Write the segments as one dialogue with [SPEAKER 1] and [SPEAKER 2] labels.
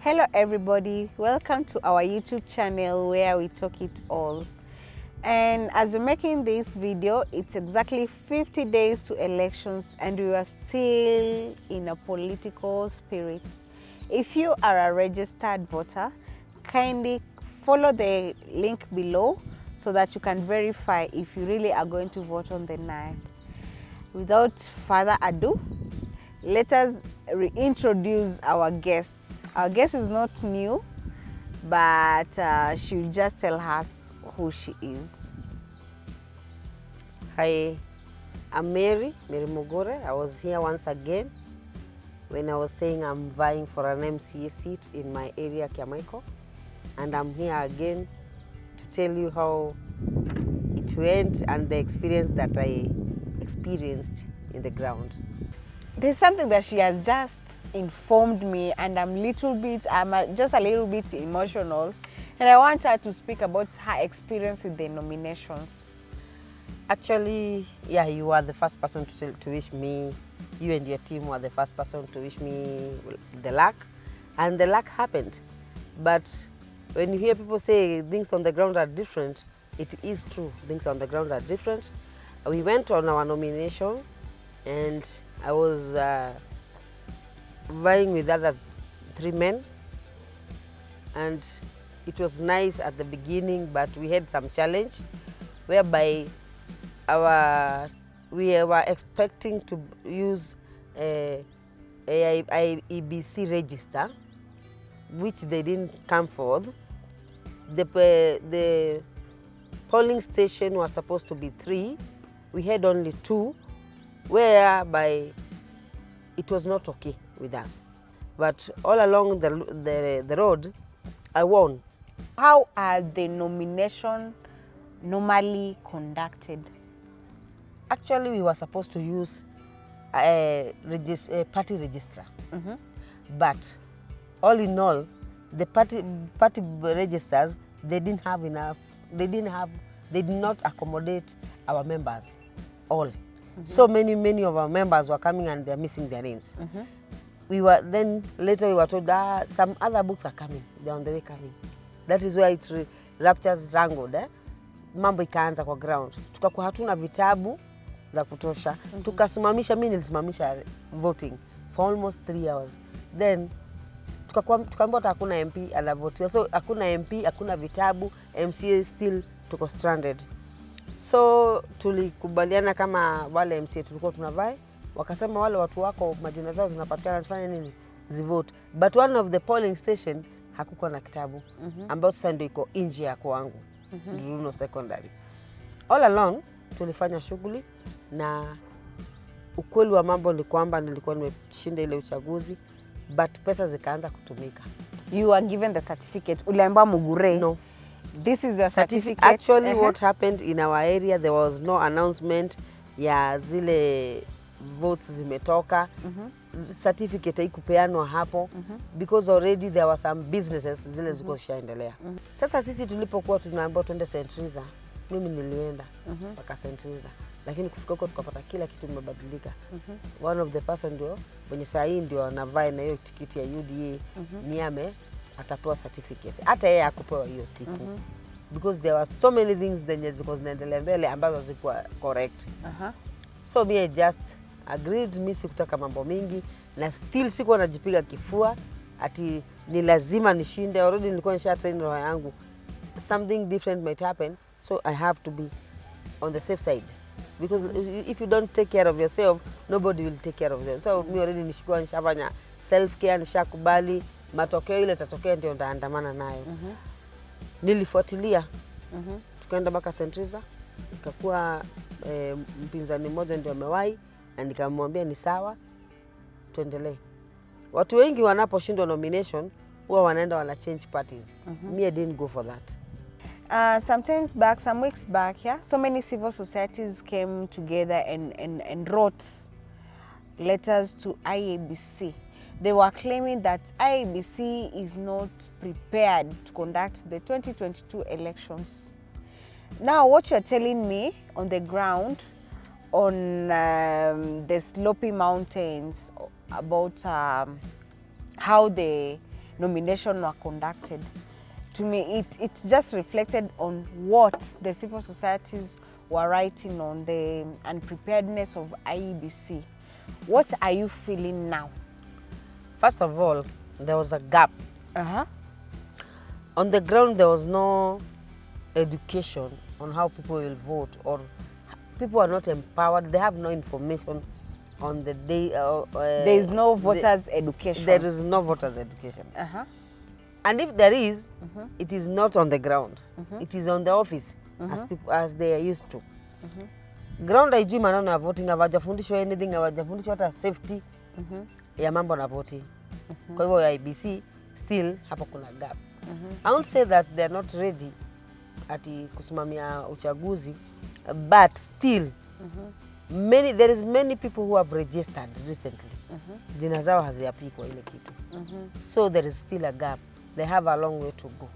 [SPEAKER 1] Hello everybody, welcome to our YouTube channel where we talk it all. And as we're making this video, it's exactly 50 days to elections and we are still in a political spirit. If you are a registered voter, kindly follow the link below so that you can verify if you really are going to vote on the 9th. Without further ado, let us reintroduce our guest. Our guest is not new, but she'll just tell us who she is.
[SPEAKER 2] Hi, I'm Mary Mugure. I was here once again when I was saying I'm vying for an MCA seat in my area, Kiamaiko. And I'm here again to tell you how it went and the experience that I experienced in the ground.
[SPEAKER 1] There's something that she has just informed me and I'm just a little bit emotional, and I want her to speak about her experience with the nominations.
[SPEAKER 2] Actually, yeah, you are the first person to wish me, you and your team were the first person to wish me the luck, and the luck happened. But when you hear people say things on the ground are different, it is true, things on the ground are different. We went on our nomination and I was vying with other 3 men, and it was nice at the beginning, but we had some challenge whereby we were expecting to use a IEBC register, which they didn't come forth. The polling station was supposed to be 3. We had only 2, whereby it was not okay with us. But all along the road, I won.
[SPEAKER 1] How are the nominations normally conducted?
[SPEAKER 2] Actually, we were supposed to use a party registrar. But all in all, the party registers, they didn't have enough. They did not accommodate our members all. So many of our members were coming and they're missing their names. Later we were told that some other books are coming, they're on the way coming. That is where it raptures wrangled. Mambo ikaanza kwa ground. Tukakuwa hatuna vitabu za kutosha. Tukasimamisha, mimi nilisimamisha voting for almost 3 hours. Then tukaambiwa hakuna MP anavotiwa. So hakuna MP, hakuna vitabu, MCA still tuko stranded. So tulikubaliana kama wale MCA tulikuwa tunavai, wakasema wale watu wako majina zao zinapatikana zifanye nini? Zivote. But one of the polling station hakukuwa na kitabu ambao sasa ndio iko nje ya kwangu. Runo secondary. All along tulifanya shughuli na ukweli wa mambo ni kwamba nilikuwa nimeshinda ile uchaguzi, but pesa zikaanza kutumika.
[SPEAKER 1] You were given the certificate. Uliambiwa Mugure?
[SPEAKER 2] No.
[SPEAKER 1] This is your certificate.
[SPEAKER 2] Actually, what happened in our area, there was no announcement ya zile votes zimetoka. Certificate haikupeanwa hapo because already there were some businesses zile ziko zishaendelea. Sasa sisi tulipokuwa tunaambiwa twende St. Teresa, mimi nilienda mpaka St. Teresa, lakini kufika huko tukapata kila kitu kimebadilika. One of the person ndio mwenye saa hii ndio anavaa na hiyo tikiti ya UDA niame atapewa certificate. Hata yeye hakupewa hiyo siku. Because there were so many things zenye ziko zinaendelea mbele ambazo zilikuwa correct. So me I just agreed, mimi sikutaka mambo mingi na still sikuwa najipiga kifua ati ni lazima nishinde. Already nilikuwa nisha train roho yangu. Something different might happen, so I have to be on the safe side. Because if you don't take care of yourself, nobody will take care of you. So me already nishikuwa nishafanya self care, nishakubali matokeo ile tatokea ndio ndaandamana nayo. Nilifuatilia. Tukaenda mpaka St. Teresa, ikakuwa mpinzani mmoja ndio amewahi na nikamwambia ni sawa, tuendelee. Watu wengi wanaposhindwa nomination huwa wanaenda wana change parties. Me I didn't go for that.
[SPEAKER 1] Some weeks back, yeah, so many civil societies came together and wrote letters to IEBC. They were claiming that IEBC is not prepared to conduct the 2022 elections. Now, what you're telling me on the ground, on the slopy mountains, about how the nomination were conducted. To me, it just reflected on what the civil societies were writing on the unpreparedness of IEBC. What are you feeling now?
[SPEAKER 2] First of all, there was a gap. On the ground, there was no education on how people will vote, or people are not empowered. They have no information on the day.
[SPEAKER 1] There is no voters' education.
[SPEAKER 2] There is no voters' education. And if there is, it is not on the ground. It is on the office, as they are used to. Ground haijui maneno ya voting, hawajafundishwa anything, hawajafundishwa hata safety ya mambo na voting. Kwa hivyo IEBC still hapo kuna gap. I won't say that they are not ready ati kusimamia uchaguzi, but still there is many people who have registered recently. Jina zao haziapikwa ile kitu. So there is still a gap. They have a long way to go.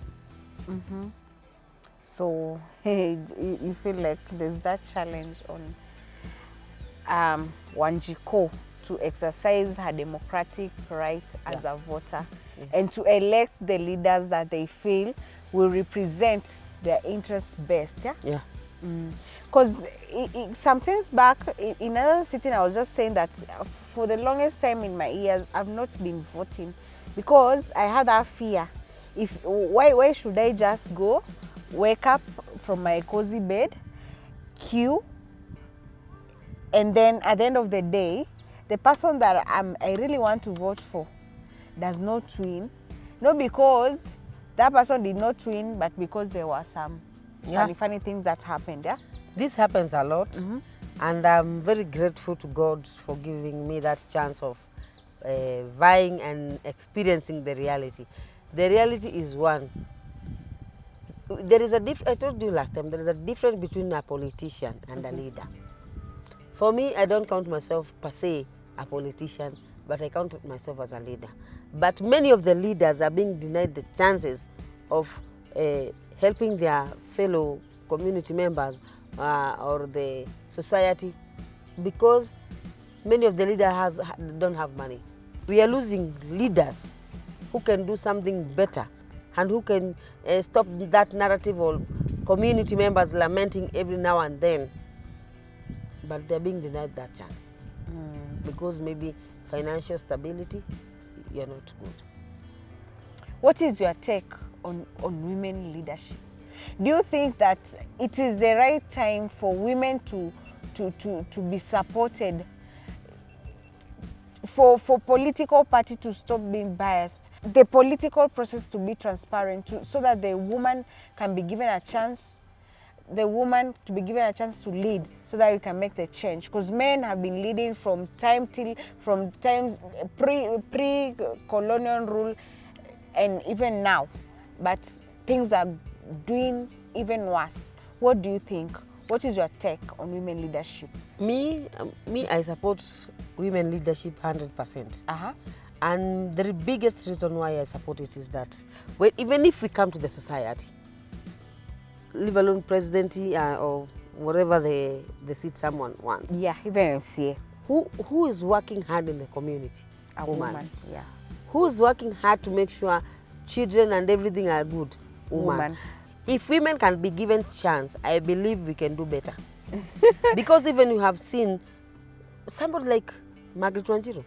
[SPEAKER 1] So you feel like there's that challenge on Wanjiko to exercise her democratic right as a voter, and to elect the leaders that they feel will represent their interests best.
[SPEAKER 2] Yeah.
[SPEAKER 1] Because sometimes back in another sitting, I was just saying that for the longest time in my years, I've not been voting because I had that fear. Why should I just go, wake up from my cozy bed, queue, and then at the end of the day, the person that I really want to vote for does not win? Not because that person did not win, but because there were some funny things that happened. Yeah,
[SPEAKER 2] this happens a lot, and I'm very grateful to God for giving me that chance of vying and experiencing the reality. The reality is one. There is a I told you last time, there is a difference between a politician and a leader. For me, I don't count myself per se a politician, but I count myself as a leader. But many of the leaders are being denied the chances of helping their fellow community members or the society, because many of the leaders don't have money. We are losing leaders who can do something better and who can stop that narrative of community members lamenting every now and then. But they're being denied that chance because maybe financial stability, you're not good.
[SPEAKER 1] What is your take on women leadership? Do you think that it is the right time for women to be supported, for political party to stop being biased, the political process to be transparent, so that the woman can be given a chance, to lead, so that we can make the change? Because men have been leading from times pre-colonial rule and even now, but things are doing even worse. What do you think? What is your take on women leadership?
[SPEAKER 2] Me, I support women leadership 100%. And the biggest reason why I support it is that even if we come to the society, leave alone presidency or whatever the seat someone wants.
[SPEAKER 1] Yeah, even MCA.
[SPEAKER 2] Who is working hard in the community?
[SPEAKER 1] A woman. Yeah.
[SPEAKER 2] Who is working hard to make sure children and everything are good? Woman. If women can be given chance, I believe we can do better. Because even you have seen somebody like Margaret Wanjiru.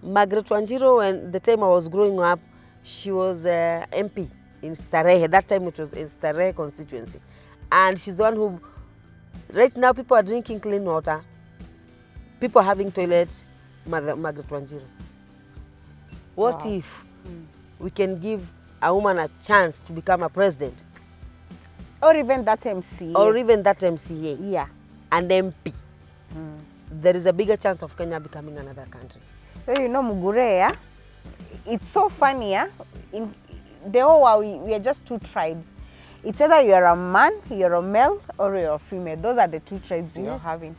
[SPEAKER 2] Margaret Wanjiru, when the time I was growing up, she was MP in Starehe. That time it was in Starehe constituency. And she's the one who, right now people are drinking clean water. People are having toilets. Margaret Wanjiru. What if we can give a woman a chance to become a president?
[SPEAKER 1] Or even that MCA.
[SPEAKER 2] Or even that MCA.
[SPEAKER 1] Yeah.
[SPEAKER 2] And MP. There is a bigger chance of Kenya becoming another country.
[SPEAKER 1] So you know, Mugure, yeah? It's so funny, yeah? In the whole world, we are just two tribes. It's either you're a man, you're a male, or you're a female. Those are the two tribes you're having.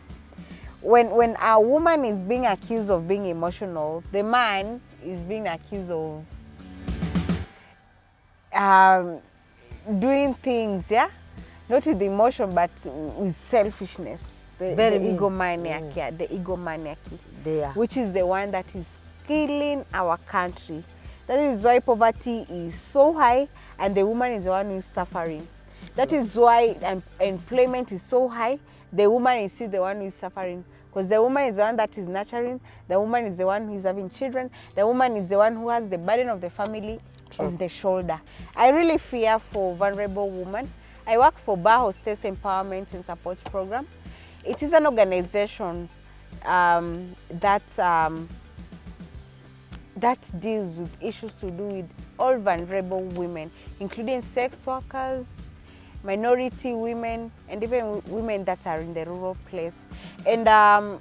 [SPEAKER 1] When a woman is being accused of being emotional, the man is being accused of doing things, yeah, not with emotion, but with selfishness. The egomaniac, the egomaniac, which is the one that is killing our country. That is why poverty is so high and the woman is the one who is suffering. That is why employment is so high. The woman is still the one who is suffering, because the woman is the one that is nurturing. The woman is the one who is having children. The woman is the one who has the burden of the family on the shoulder. I really fear for vulnerable women. I work for Bar Hostess Empowerment and Support Program. It is an organization that deals with issues to do with all vulnerable women, including sex workers, minority women, and even women that are in the rural place. And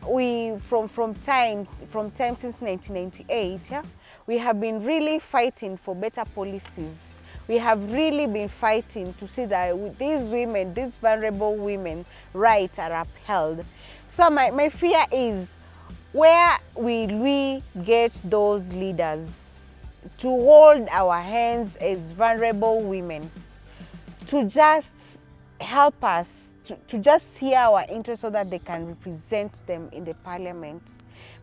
[SPEAKER 1] we, from time since 1998, yeah, we have been really fighting for better policies. We have really been fighting to see that these women, these vulnerable women, rights are upheld. So my fear is, where will we get those leaders to hold our hands as vulnerable women, to just help us, to just hear our interests so that they can represent them in the parliament?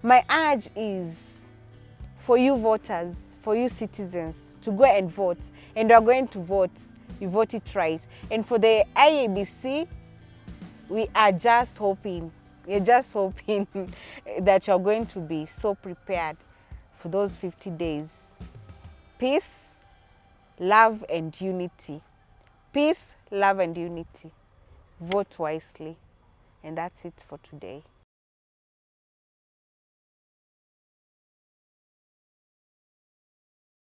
[SPEAKER 1] My urge is for you voters, for you citizens, to go and vote. And you are going to vote, you vote it right. And for the IEBC, we are just hoping, that you're going to be so prepared for those 50 days. Peace, love, and unity. Peace, love, and unity. Vote wisely. And that's it for today.